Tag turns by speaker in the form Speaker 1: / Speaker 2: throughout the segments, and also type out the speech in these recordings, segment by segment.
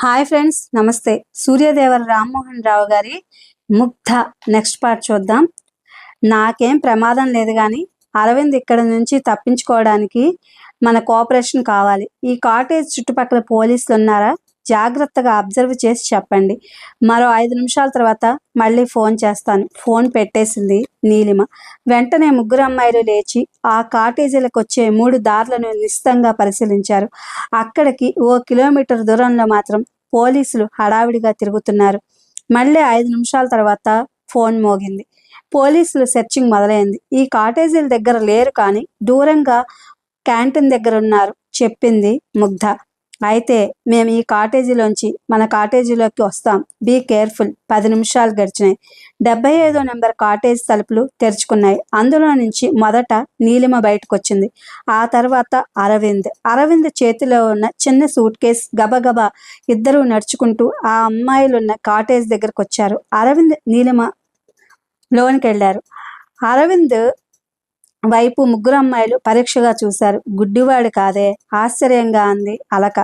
Speaker 1: Hi friends, నమస్తే. సూర్యదేవర రామ్మోహన్ రావు గారి Mugdha next part చూద్దాం. నాకేం ప్రమాదం లేదు కానీ అరవింద్ ఇక్కడ నుంచి తప్పించుకోవడానికి మన కోఆపరేషన్ కావాలి. ఈ కాటేజ్ చుట్టుపక్కల పోలీసులు ఉన్నారా? జాగ్రత్తగా అబ్జర్వ్ చేసి చెప్పండి. మరో 5 నిమిషాల తర్వాత మళ్ళీ ఫోన్ చేస్తాను. ఫోన్ పెట్టేసింది నీలిమ. వెంటనే ముగ్గురు అమ్మాయిలు లేచి ఆ కాటేజీలకు వచ్చే 3 దారులను నిశితంగా పరిశీలించారు. అక్కడికి 1 కిలోమీటర్ దూరంలో మాత్రం పోలీసులు హడావిడిగా తిరుగుతున్నారు. మళ్ళీ 5 నిమిషాల తర్వాత ఫోన్ మోగింది. పోలీసులు సెర్చింగ్ మొదలైంది. ఈ కాటేజీల దగ్గర లేరు కానీ దూరంగా క్యాంటీన్ దగ్గర ఉన్నారు చెప్పింది ముగ్ధ. అయితే మేము ఈ కాటేజీలోంచి మన కాటేజీలోకి వస్తాం, బీ కేర్ఫుల్. 10 నిమిషాలు గడిచినాయి. 75వ నెంబర్ కాటేజ్ తలుపులు తెరుచుకున్నాయి. అందులో నుంచి మొదట నీలిమ బయటకు వచ్చింది. ఆ తర్వాత అరవింద్ చేతిలో ఉన్న చిన్న సూట్ కేస్. గబగబా ఇద్దరూ నడుచుకుంటూ ఆ అమ్మాయిలున్న కాటేజ్ దగ్గరకు వచ్చారు. అరవింద్ నీలిమ లోనికి వెళ్ళారు. అరవింద్ వైపు ముగ్గురు అమ్మాయిలు పరీక్షగా చూశారు. గుడ్డివాడు కాదే, ఆశ్చర్యంగా అంది అలక.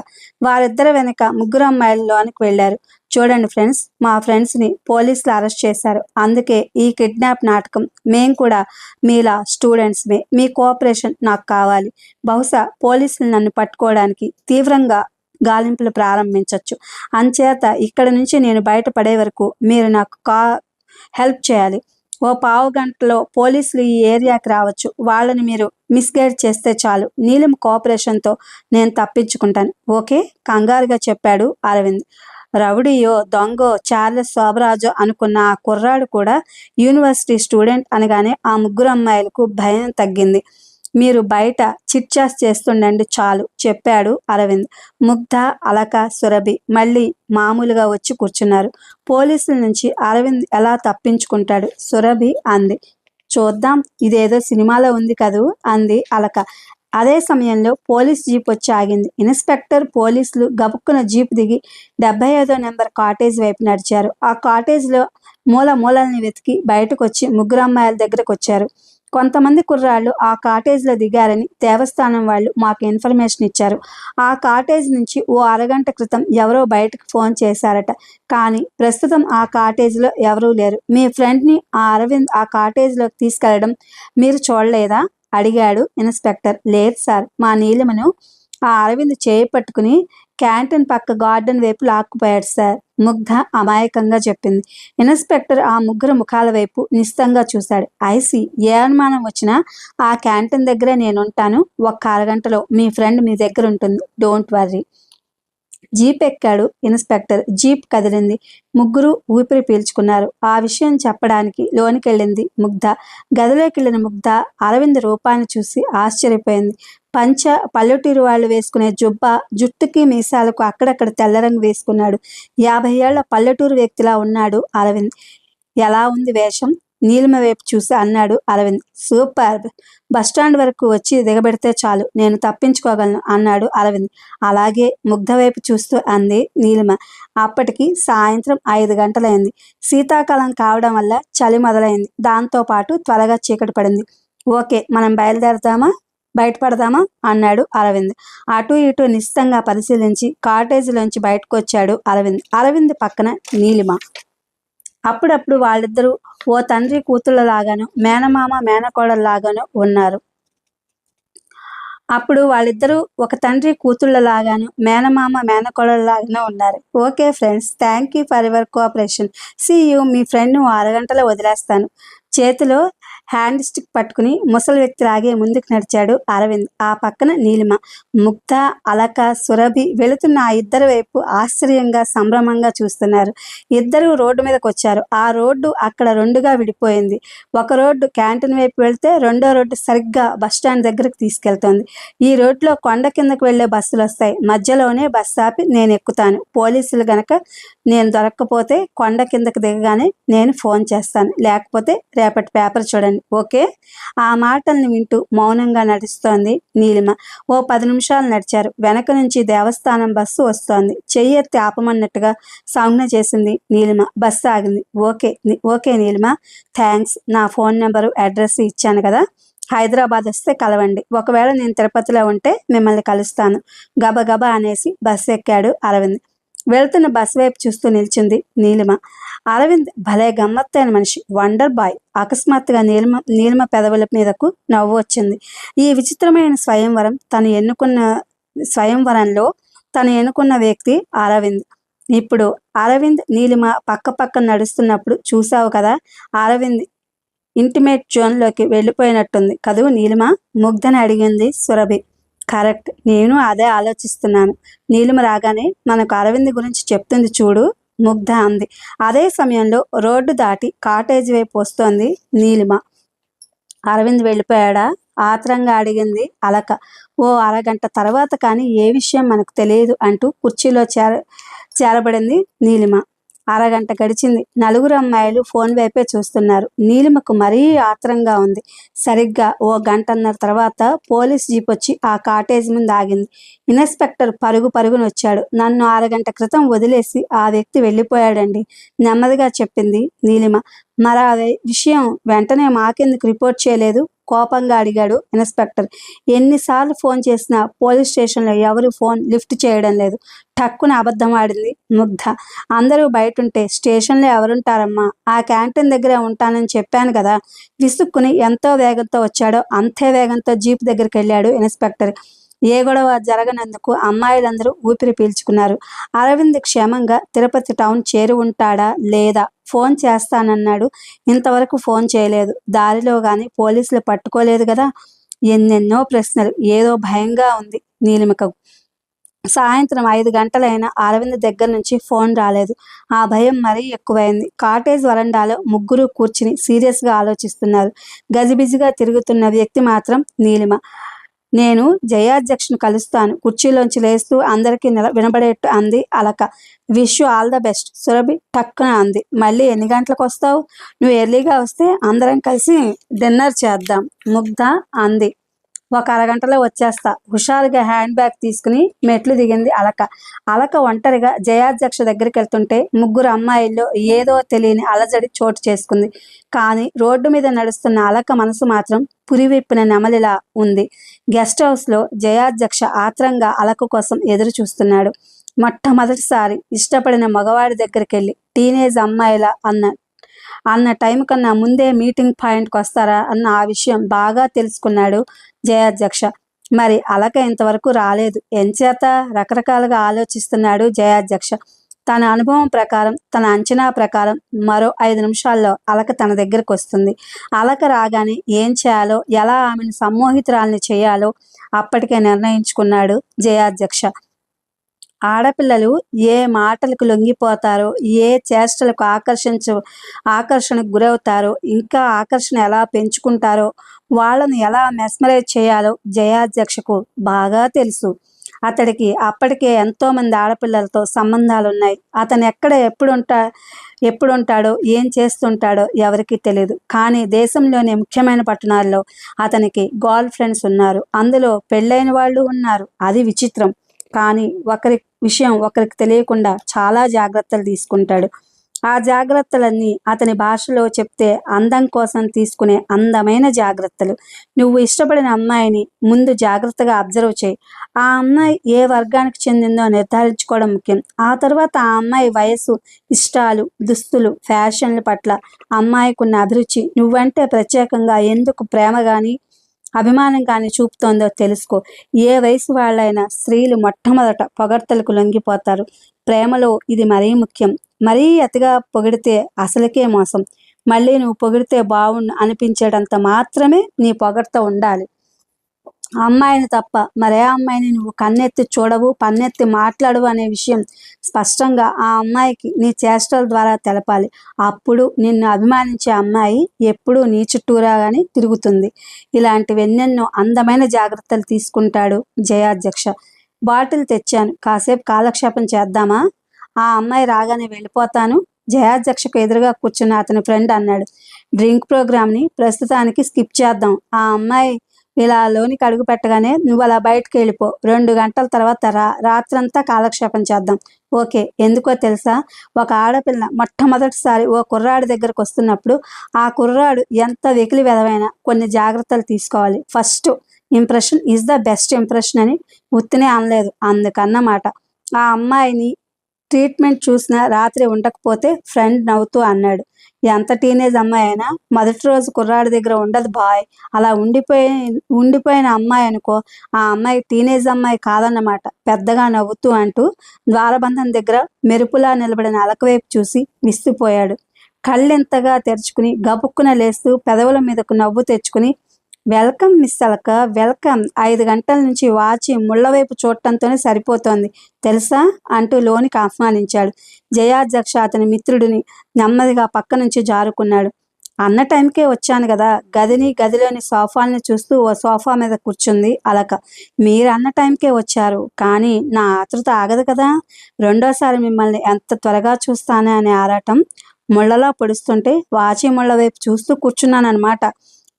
Speaker 1: వారిద్దరి వెనక ముగ్గురు అమ్మాయిలు లోనికి వెళ్ళారు. చూడండి ఫ్రెండ్స్, మా ఫ్రెండ్స్ని పోలీసులు అరెస్ట్ చేశారు. అందుకే ఈ కిడ్నాప్ నాటకం. మేం కూడా మీలా స్టూడెంట్స్మే. మీ కోఆపరేషన్ నాకు కావాలి. బహుశా పోలీసులు నన్ను పట్టుకోవడానికి తీవ్రంగా గాలింపులు ప్రారంభించవచ్చు. అంచేత ఇక్కడ నుంచి నేను బయటపడే వరకు మీరు నాకు హెల్ప్ చేయాలి. ఓ 15 గంటలో పోలీసులు ఈ ఏరియాకి రావచ్చు. వాళ్ళని మీరు మిస్గైడ్ చేస్తే చాలు. నీలిమ కోఆపరేషన్తో నేను తప్పించుకుంటాను. ఓకే, కంగారుగా చెప్పాడు అరవింద్. రౌడీయో దొంగో చార్లెస్ శోభరాజో అనుకున్న ఆ కుర్రాడు కూడా యూనివర్సిటీ స్టూడెంట్ అనగానే ఆ ముగ్గురు అమ్మాయిలకు భయం తగ్గింది. మీరు బయట చిట్చాస్ చేస్తుండండి చాలు చెప్పాడు అరవింద్. ముగ్ధ, అలక, సురభి మళ్ళీ మామూలుగా వచ్చి కూర్చున్నారు. పోలీసుల నుంచి అరవింద్ ఎలా తప్పించుకుంటాడు? సురభి అంది. చూద్దాం, ఇదేదో సినిమాలో ఉంది కదూ అంది అలక. అదే సమయంలో పోలీస్ జీప్ వచ్చి ఆగింది. ఇన్స్పెక్టర్, పోలీసులు గబుక్కున జీప్ దిగి 75వ నెంబర్ కాటేజ్ వైపు నడిచారు. ఆ కాటేజ్లో మూలని వెతికి బయటకు వచ్చి ముగ్గురు అమ్మాయిల దగ్గరకు వచ్చారు. కొంతమంది కుర్రాళ్ళు ఆ కాటేజ్లో దిగారని దేవస్థానం వాళ్ళు మాకు ఇన్ఫర్మేషన్ ఇచ్చారు. ఆ కాటేజ్ నుంచి ఓ అరగంట క్రితం ఎవరో బయటకు ఫోన్ చేశారట. కానీ ప్రస్తుతం ఆ కాటేజ్లో ఎవరూ లేరు. మీ ఫ్రెండ్ని ఆ అరవింద్ ఆ కాటేజ్లోకి తీసుకెళ్లడం మీరు చూడలేదా అడిగాడు ఇన్స్పెక్టర్. లేదు సార్, మా నీలిమను ఆ అరవింద్ చేయి పట్టుకుని క్యాంటీన్ పక్క గార్డెన్ వైపు లాక్కుపోయాడు సార్, ముగ్ధ అమాయకంగా చెప్పింది. ఇన్స్పెక్టర్ ఆ ముగ్గురు ముఖాల వైపు నిశితంగా చూశాడు. ఐసి, ఏ అనుమానం వచ్చినా ఆ క్యాంటీన్ దగ్గరే నేనుంటాను. 1 అరగంటలో మీ ఫ్రెండ్ మీ దగ్గర ఉంటుంది. Don't worry. జీప్ ఎక్కాడు ఇన్స్పెక్టర్. జీప్ కదిలింది. ముగ్గురు ఊపిరి పీల్చుకున్నారు. ఆ విషయం చెప్పడానికి లోనికెళ్ళింది ముగ్ధ. గదిలోకి వెళ్ళిన ముగ్ధ అరవింద్ రూపాన్ని చూసి ఆశ్చర్యపోయింది. పల్లెటూరు వాళ్ళు వేసుకునే జుబ్బా, జుట్టుకి మీసాలకు అక్కడక్కడ తెల్లరంగు వేసుకున్నాడు. 50 ఏళ్ల పల్లెటూరు వ్యక్తిలా ఉన్నాడు అరవింద్. ఎలా ఉంది వేషం? నీలిమ వైపు చూసి అన్నాడు అరవింద్. సూపర్. బస్టాండ్ వరకు వచ్చి దిగబెడితే చాలు, నేను తప్పించుకోగలను అన్నాడు అరవింద్. అలాగే ముగ్ధ వైపు చూస్తూ అంది నీలిమ. అప్పటికి సాయంత్రం 5 గంటలైంది. శీతాకాలం కావడం వల్ల చలి మొదలైంది. దాంతోపాటు త్వరగా చీకటి పడింది. ఓకే, మనం బయటపడదామా అన్నాడు అరవింద్. అటు ఇటు నిశితంగా పరిశీలించి కాటేజీలోంచి బయటకు వచ్చాడు అరవింద్ పక్కన నీలిమ. అప్పుడప్పుడు వాళ్ళిద్దరూ ఓ తండ్రి కూతుళ్ళలాగాను, మేనమామ మేనకోడల్లాగాను ఉన్నారు. ఒక తండ్రి కూతుళ్ళలాగాను, మేనమామ మేనకోడల్లాగాను ఉన్నారు. Okay friends, thank you for your cooperation. See you. మీ ఫ్రెండ్ను 6 గంటలో వదిలేస్తాను. చేతిలో హ్యాండ్ స్టిక్ పట్టుకుని ముసలి వ్యక్తి లాగే ముందుకు నడిచాడు అరవింద్. ఆ పక్కన నీలిమ. ముగ్ధ, అలక, సురభి వెళుతున్న ఆ ఇద్దరి వైపు ఆశ్చర్యంగా, సంభ్రమంగా చూస్తున్నారు. ఇద్దరూ రోడ్డు మీదకి వచ్చారు. ఆ రోడ్డు అక్కడ 2గా విడిపోయింది. ఒక రోడ్డు క్యాంటీన్ వైపు వెళ్తే రెండో రోడ్డు సరిగ్గా బస్టాండ్ దగ్గరకు తీసుకెళ్తోంది. ఈ రోడ్లో కొండ కిందకు వెళ్లే బస్సులు వస్తాయి. మధ్యలోనే బస్సు ఆపి నేను ఎక్కుతాను. పోలీసులు గనక నేను దొరక్కపోతే కొండ కిందకు దిగగానే నేను ఫోన్ చేస్తాను. లేకపోతే రేపటి పేపర్ చూడండి. ఓకే. ఆ మాటల్ని వింటూ మౌనంగా నడుస్తోంది నీలిమ. ఓ 10 నిమిషాలు నడిచారు. వెనక నుంచి దేవస్థానం బస్సు వస్తోంది. చెయ్యి ఎత్తి ఆపమన్నట్టుగా సంజ్ఞ చేసింది నీలిమ. బస్సు ఆగింది. Okay Neelima, thanks. నా ఫోన్ నెంబరు, అడ్రస్ ఇచ్చాను కదా. హైదరాబాద్ వస్తే కలవండి. ఒకవేళ నేను తిరుపతిలో ఉంటే మిమ్మల్ని కలుస్తాను. గబగబా అనేసి బస్సు ఎక్కాడు అరవింద్. వెళ్తున్న బస్ వైపు చూస్తూ నిల్చుంది నీలిమ. అరవింద్ భలే గమ్మత్తైన మనిషి, వండర్ బాయ్. అకస్మాత్తుగా నీలిమ పెదవుల మీదకు నవ్వు వచ్చింది. ఈ విచిత్రమైన స్వయంవరంలో తను ఎన్నుకున్న వ్యక్తి అరవింద్. ఇప్పుడు అరవింద్ నీలిమ పక్క పక్కన నడుస్తున్నప్పుడు చూసావు కదా, అరవింద్ ఇంటిమేట్ జోన్లోకి వెళ్ళిపోయినట్టుంది కదూ నీలిమ, ముగ్ధని అడిగింది సురభి. కరెక్ట్, నేను అదే ఆలోచిస్తున్నాను. నీలిమ రాగానే మనకు అరవింద్ గురించి చెప్తుంది చూడు, ముగ్ధ అంది. అదే సమయంలో రోడ్డు దాటి కాటేజ్ వైపు వస్తోంది నీలిమ. అరవింద్ వెళ్ళిపోయాడా? ఆత్రంగా అడిగింది అలక. ఓ అరగంట తర్వాత కానీ ఏ విషయం మనకు తెలియదు అంటూ కుర్చీలో చేరబడింది నీలిమ. అరగంట గడిచింది. నలుగురు అమ్మాయిలు ఫోన్ వైపే చూస్తున్నారు. నీలిమకు మరీ ఆత్రంగా ఉంది. సరిగ్గా ఓ గంటన్నర తర్వాత పోలీస్ జీప్ వచ్చి ఆ కాటేజ్ ముందు ఆగింది. ఇన్స్పెక్టర్ పరుగున వచ్చాడు. నన్ను అరగంట క్రితం వదిలేసి ఆ వ్యక్తి వెళ్ళిపోయాడండి, నెమ్మదిగా చెప్పింది నీలిమ. మరి ఆ విషయం వెంటనే మాకెందుకు రిపోర్ట్ చేయలేదు? కోపంగా అడిగాడు ఇన్స్పెక్టర్. ఎన్నిసార్లు ఫోన్ చేసినా పోలీస్ స్టేషన్లో ఎవరు ఫోన్ లిఫ్ట్ చేయడం లేదు. టక్కున అబద్ధం ఆడింది ముగ్ధ. అందరూ బయటుంటే స్టేషన్లో ఎవరుంటారమ్మా, ఆ క్యాంటీన్ దగ్గరే ఉంటానని చెప్పాను కదా. విసుక్కుని ఎంతో వేగంతో వచ్చాడో అంతే వేగంతో జీప్ దగ్గరికి వెళ్ళాడు ఇన్స్పెక్టర్. ఏ గొడవ జరగనందుకు అమ్మాయిలందరూ ఊపిరి పీల్చుకున్నారు. అరవింద్ క్షేమంగా తిరుపతి టౌన్ చేరి ఉంటాడా లేదా? ఫోన్ చేస్తానన్నాడు, ఇంతవరకు ఫోన్ చేయలేదు. దారిలో గాని పోలీసులు పట్టుకోలేదు కదా. ఎన్నెన్నో ప్రశ్నలు. ఏదో భయంగా ఉంది నీలిమకు. సాయంత్రం 5 గంటలైనా అరవింద్ దగ్గర నుంచి ఫోన్ రాలేదు. ఆ భయం మరీ ఎక్కువైంది. కాటేజ్ వరండాలో ముగ్గురు కూర్చుని సీరియస్గా ఆలోచిస్తున్నారు. గజిబిజిగా తిరుగుతున్న వ్యక్తి మాత్రం నీలిమ. నేను జయాధ్యక్షను కలుస్తాను, కుర్చీలోంచి లేస్తూ అందరికీ వినబడేట్టు అంది Alaka. Wish you all the best, Surabhi టక్కున అంది. మళ్ళీ ఎన్ని గంటలకు వస్తావు? నువ్వు ఎర్లీగా వస్తే అందరం కలిసి డిన్నర్ చేద్దాం, ముగ్ధ అంది. ఒక అరగంటలో వచ్చేస్తా. హుషారుగా హ్యాండ్ బ్యాగ్ తీసుకుని మెట్లు దిగింది అలక. అలక ఒంటరిగా జయాధ్యక్ష దగ్గరికి వెళ్తుంటే ముగ్గురు అమ్మాయిల్లో ఏదో తెలియని అలజడి చోటు చేసుకుంది. కానీ రోడ్డు మీద నడుస్తున్న అలక మనసు మాత్రం పురివిప్పిన నెమలిలా ఉంది. గెస్ట్ హౌస్లో జయాధ్యక్ష ఆత్రంగా అలక కోసం ఎదురు చూస్తున్నాడు. మొట్టమొదటిసారి ఇష్టపడిన మగవాడి దగ్గరికి వెళ్ళి టీనేజ్ అమ్మాయిలా అన్న టైం కన్నా ముందే మీటింగ్ పాయింట్కి వస్తారా అన్న ఆ విషయం బాగా తెలుసుకున్నాడు జయాధ్యక్ష. మరి అలక ఇంతవరకు రాలేదు. ఎంచేత? రకరకాలుగా ఆలోచిస్తున్నాడు జయాధ్యక్ష. తన అనుభవం ప్రకారం, తన అంచనా ప్రకారం మరో 5 నిమిషాల్లో అలక తన దగ్గరకు వస్తుంది. అలక రాగానే ఏం చేయాలో, ఎలా ఆమెను సమ్మోహితురాల్ని చేయాలో అప్పటికే నిర్ణయించుకున్నాడు జయాధ్యక్ష. ఆడపిల్లలు ఏ మాటలకు లొంగిపోతారో, ఏ చేష్టలకు ఆకర్షణకు గురవుతారో, ఇంకా ఆకర్షణ ఎలా పెంచుకుంటారో, వాళ్ళను ఎలా మెస్మరైజ్ చేయాలో జయాధ్యక్షకు బాగా తెలుసు. అతడికి అప్పటికే ఎంతోమంది ఆడపిల్లలతో సంబంధాలున్నాయి. అతను ఎక్కడ ఎప్పుడుంటాడో, ఏం చేస్తుంటాడో ఎవరికీ తెలియదు. కానీ దేశంలోని ముఖ్యమైన పట్టణాల్లో అతనికి గర్ల్ ఫ్రెండ్స్ ఉన్నారు. అందులో పెళ్ళైన వాళ్ళు ఉన్నారు. అది విచిత్రం. కానీ ఒకరికి తెలియకుండా చాలా జాగ్రత్తలు తీసుకుంటాడు. ఆ జాగ్రత్తలన్నీ అతని భాషలో చెప్తే అందం కోసం తీసుకునే అందమైన జాగ్రత్తలు. నువ్వు ఇష్టపడిన అమ్మాయిని ముందు జాగ్రత్తగా అబ్జర్వ్ చేయి. ఆ అమ్మాయి ఏ వర్గానికి చెందిందో నిర్ధారించుకోవడం ముఖ్యం. ఆ తర్వాత ఆ అమ్మాయి వయసు, ఇష్టాలు, దుస్తులు, ఫ్యాషన్ల పట్ల అమ్మాయికున్న అభిరుచి, నువ్వంటే ప్రత్యేకంగా ఎందుకు ప్రేమ కానీ అభిమానం కానీ చూపుతోందో తెలుసుకో. ఏ వయసు వాళ్ళైనా స్త్రీలు మొట్టమొదట పొగడ్తలకు లొంగిపోతారు. ప్రేమలో ఇది మరీ ముఖ్యం. మరీ అతిగా పొగిడితే అసలుకే మోసం. మళ్ళీ నువ్వు పొగిడితే బావుండు అనిపించేటంత మాత్రమే నీ పొగడ్త ఉండాలి. అమ్మాయిని తప్ప మరే అమ్మాయిని నువ్వు కన్నెత్తి చూడవు, పన్నెత్తి మాట్లాడవు అనే విషయం స్పష్టంగా ఆ అమ్మాయికి నీ చేష్టల ద్వారా తెలపాలి. అప్పుడు నిన్ను అభిమానించే అమ్మాయి ఎప్పుడూ నీ చుట్టూరాగానే తిరుగుతుంది. ఇలాంటివెన్నెన్నో అందమైన జాగ్రత్తలు తీసుకుంటాడు జయాధ్యక్ష. బాటిల్ తెచ్చాను, కాసేపు కాలక్షేపం చేద్దామా? ఆ అమ్మాయి రాగానే వెళ్ళిపోతాను, జయాధ్యక్షకు ఎదురుగా కూర్చున్న అతని ఫ్రెండ్ అన్నాడు. డ్రింక్ ప్రోగ్రామ్ని ప్రస్తుతానికి స్కిప్ చేద్దాం. ఆ అమ్మాయి ఇలా లోనికి అడుగు పెట్టగానే నువ్వు అలా బయటకు వెళ్ళిపో. 2 గంటల తర్వాత రాత్రంతా కాలక్షేపం చేద్దాం. ఓకే? ఎందుకో తెలుసా? ఒక ఆడపిల్ల మొట్టమొదటిసారి ఓ కుర్రాడి దగ్గరకు వస్తున్నప్పుడు ఆ కుర్రాడు ఎంత వెకిలి వెదవైనా కొన్ని జాగ్రత్తలు తీసుకోవాలి. First impression is the best impression అని ఉత్తినే అనలేదు, అందుకన్నమాట. ఆ అమ్మాయిని ట్రీట్మెంట్ చూసినా రాత్రి ఉండకపోతే ఫ్రెండ్ నవ్వుతూ అన్నాడు. ఎంత టీనేజ్ అమ్మాయి అయినా మొదటి రోజు కుర్రాడి దగ్గర ఉండదు బాయ్. అలా ఉండిపోయిన అమ్మాయి అనుకో, ఆ అమ్మాయి టీనేజ్ అమ్మాయి కాదన్నమాట, పెద్దగా నవ్వుతూ అంటూ ద్వారబంధం దగ్గర మెరుపులా నిలబడిన అలక వైపు చూసి విసిపోయాడు. కళ్ళెంతగా తెరుచుకుని గబుక్కున లేస్తూ పెదవుల మీదకు నవ్వు తెచ్చుకుని, వెల్కమ్ మిస్ అలక, వెల్కమ్. 5 గంటల నుంచి వాచి ముళ్ళ వైపు చూడటంతోనే సరిపోతోంది తెలుసా అంటూ లోనికి ఆహ్వానించాడు. జయాధ్యక్ష అతని మిత్రుడిని నెమ్మదిగా పక్క నుంచి జారుకున్నాడు. అన్న టైంకే వచ్చాను కదా. గదిలోని సోఫాల్ని చూస్తూ ఓ సోఫా మీద కూర్చుంది అలక. మీరు అన్న టైంకే వచ్చారు, కానీ నా ఆతృత ఆగదు కదా. రెండోసారి మిమ్మల్ని ఎంత త్వరగా చూస్తానే అనే ఆరాటం ముళ్ళలా పొడుస్తుంటే వాచి ముళ్ళ వైపు చూస్తూ కూర్చున్నానన్నమాట.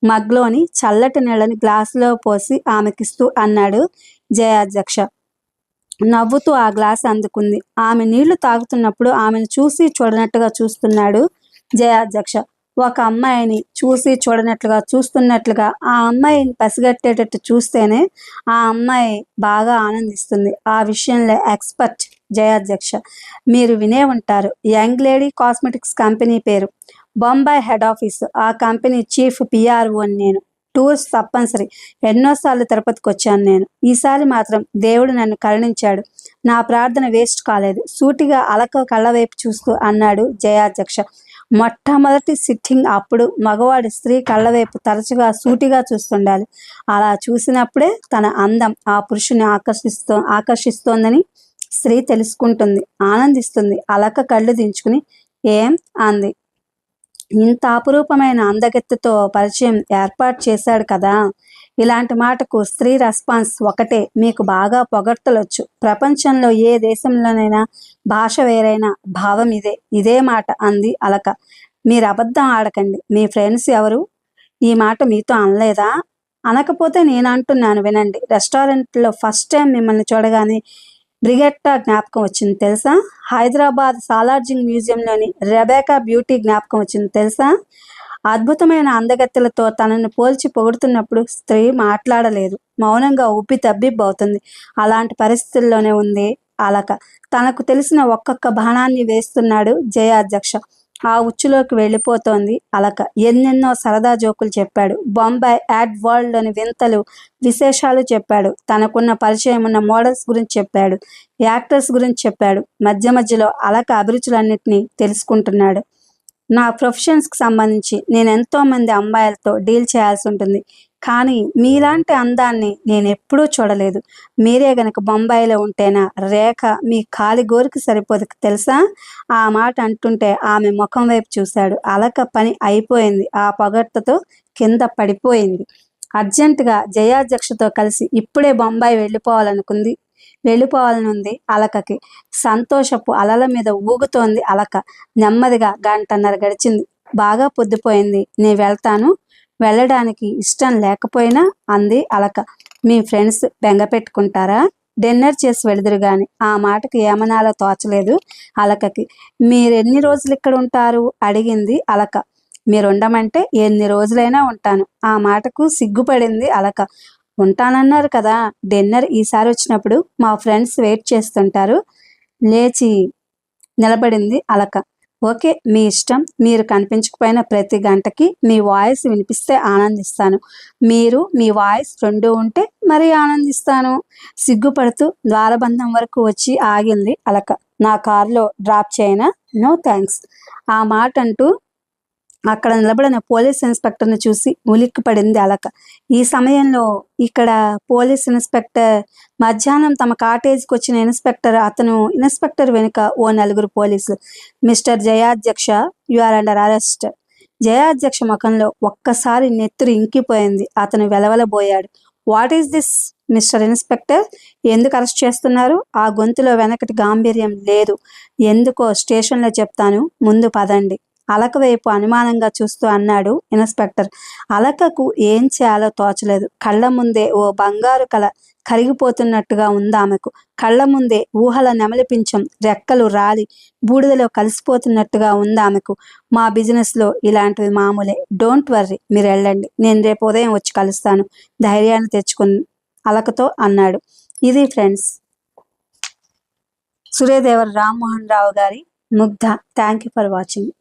Speaker 1: మగ్లోని చల్లటి నీళ్ళని గ్లాసులో పోసి ఆమెకిస్తూ అన్నాడు జయాధ్యక్ష. నవ్వుతూ ఆ గ్లాస్ అందుకుంది. ఆమె నీళ్లు తాగుతున్నప్పుడు ఆమెను చూసి చూడనట్టుగా చూస్తున్నాడు జయాధ్యక్ష. ఒక అమ్మాయిని చూసి చూడనట్లుగా చూస్తున్నట్లుగా ఆ అమ్మాయిని పసిగట్టేటట్టు చూస్తేనే ఆ అమ్మాయి బాగా ఆనందిస్తుంది. ఆ విషయంలో ఎక్స్పర్ట్ జయాధ్యక్ష. మీరు వినే ఉంటారు, యంగ్ లేడీ కాస్మెటిక్స్ కంపెనీ పేరు. Bombay head office. ఆ కంపెనీ చీఫ్ పిఆర్ఓ నేను. టూర్స్ తప్పనిసరి. ఎన్నోసార్లు తిరుపతికి వచ్చాను నేను. ఈసారి మాత్రం దేవుడు నన్ను కరుణించాడు. నా ప్రార్థన వేస్ట్ కాలేదు. సూటిగా అలక కళ్ళవైపు చూస్తూ అన్నాడు జయాధ్యక్ష. మొట్టమొదటి సిట్టింగ్ అప్పుడు మగవాడి స్త్రీ కళ్ళవైపు తరచుగా సూటిగా చూస్తుండాలి. అలా చూసినప్పుడే తన అందం ఆ పురుషుని ఆకర్షిస్తోందని స్త్రీ తెలుసుకుంటుంది, ఆనందిస్తుంది. అలక కళ్ళు దించుకుని ఏం అంది. ఇంత అపురూపమైన అందగత్తెతో పరిచయం ఏర్పాటు చేశాడు కదా. ఇలాంటి మాటకు స్త్రీ రెస్పాన్స్ ఒకటే, మీకు బాగా పొగడ్తలొచ్చు. ప్రపంచంలో ఏ దేశంలోనైనా భాష వేరైనా భావం ఇదే మాట అంది అలక. మీరు అబద్ధం ఆడకండి. మీ ఫ్రెండ్స్ ఎవరు ఈ మాట మీతో అనలేదా? అనకపోతే నేను అంటున్నాను వినండి. రెస్టారెంట్లో ఫస్ట్ టైం మిమ్మల్ని చూడగానే బ్రిగెట్టా జ్ఞాపకం వచ్చింది తెలుసా. హైదరాబాద్ సాలార్జింగ్ మ్యూజియంలోని రెబేకా బ్యూటీ జ్ఞాపకం వచ్చింది తెలుసా. అద్భుతమైన అందగత్తెలతో తనను పోల్చి పొగుడుతున్నప్పుడు స్త్రీ మాట్లాడలేదు, మౌనంగా ఉబ్బి తబ్బిబ్బవుతుంది. అలాంటి పరిస్థితుల్లోనే ఉంది అలక. తనకు తెలిసిన ఒక్కొక్క బాణాన్ని వేస్తున్నాడు జయాధ్యక్ష. ఆ ఉచ్చులోకి వెళ్ళిపోతోంది అలక. ఎన్నెన్నో సరదా జోకులు చెప్పాడు. బొంబాయి యాడ్ వరల్డ్లోని వింతలు విశేషాలు చెప్పాడు. తనకున్న పరిచయం ఉన్న మోడల్స్ గురించి చెప్పాడు, యాక్టర్స్ గురించి చెప్పాడు. మధ్య మధ్యలో అలక అభిరుచులన్నింటినీ తెలుసుకుంటున్నాడు. నా ప్రొఫెషన్స్కి సంబంధించి నేను ఎంతోమంది అమ్మాయిలతో డీల్ చేయాల్సి ఉంటుంది, కానీ మీలాంటి అందాన్ని నేను ఎప్పుడూ చూడలేదు. మీరే గనక బొంబాయిలో ఉంటేనా రేఖ మీ కాలి గోరికి సరిపోదు తెలుసా. ఆ మాట అంటుంటే ఆమె ముఖం వైపు చూశాడు. అలక పని అయిపోయింది. ఆ పొగడ్తతో కింద పడిపోయింది. అర్జెంటుగా జయాధ్యక్షతో కలిసి ఇప్పుడే బొంబాయి వెళ్ళిపోవాలనుంది అలకకి. సంతోషపు అలల మీద ఊగుతోంది అలక. నెమ్మదిగా 1.5 గంట గడిచింది. బాగా పొద్దుపోయింది. నేను వెళ్తాను. వెళ్ళడానికి ఇష్టం లేకపోయినా అంది అలక. మీ ఫ్రెండ్స్ బెంగ పెట్టుకుంటారా? డిన్నర్ చేసి వెళుదురు గాని. ఆ మాటకు ఏమనాలో తోచలేదు అలకకి. మీరెన్ని రోజులు ఇక్కడ ఉంటారు అడిగింది అలక. మీరుండమంటే ఎన్ని రోజులైనా ఉంటాను. ఆ మాటకు సిగ్గుపడింది అలక. ఉంటానన్నారు కదా. డిన్నర్ ఈసారి వచ్చినప్పుడు మా ఫ్రెండ్స్ వెయిట్ చేస్తుంటారు. లేచి నిలబడింది అలక. ఓకే, మీ ఇష్టం. మీరు కనిపించకపోయినా ప్రతి గంటకి మీ వాయిస్ వినిపిస్తే ఆనందిస్తాను. మీరు మీ వాయిస్ రెండూ ఉంటే మరీ ఆనందిస్తాను. సిగ్గుపడుతూ ద్వారబంధం వరకు వచ్చి ఆగింది అలక. నా కారులో డ్రాప్ చేయనా? No thanks. ఆ మాట అంటూ అక్కడ నిలబడిన పోలీస్ ఇన్స్పెక్టర్ని చూసి ఉలిక్కిపడింది అలక. ఈ సమయంలో ఇక్కడ పోలీస్ ఇన్స్పెక్టర్ మధ్యాహ్నం తమ కాటేజ్కి వచ్చిన ఇన్స్పెక్టర్ వెనుక ఓ 4 పోలీసులు. Mister Jayadhyaksha, you are under arrest. Jayadhyaksha ముఖంలో ఒక్కసారి నెత్తురు ఇంకిపోయింది. అతను వెలవెలబోయాడు. What is this mister inspector? ఎందుకు అరెస్ట్ చేస్తున్నారు? ఆ గొంతులో వెనకటి గాంభీర్యం లేదు. ఎందుకో స్టేషన్లో చెప్తాను, ముందు పదండి. అలక వైపు అనుమానంగా చూస్తూ అన్నాడు ఇన్స్పెక్టర్. అలకకు ఏం చేయాలో తోచలేదు. కళ్ళ ముందే ఓ బంగారు కళ కరిగిపోతున్నట్టుగా ఉంది ఆమెకు. కళ్ళ ముందే ఊహల నెమలిపించం రెక్కలు రాలి బూడిదలో కలిసిపోతున్నట్టుగా ఉంది ఆమెకు. మా బిజినెస్లో ఇలాంటివి మామూలే. డోంట్ వర్రీ, మీరు వెళ్ళండి. నేను రేపు ఉదయం వచ్చి కలుస్తాను. ధైర్యాన్ని తెచ్చుకుని అలకతో అన్నాడు. ఇది ఫ్రెండ్స్. సూర్యదేవర రామ్మోహన్ రావు గారి Mugdha. Thank you for watching.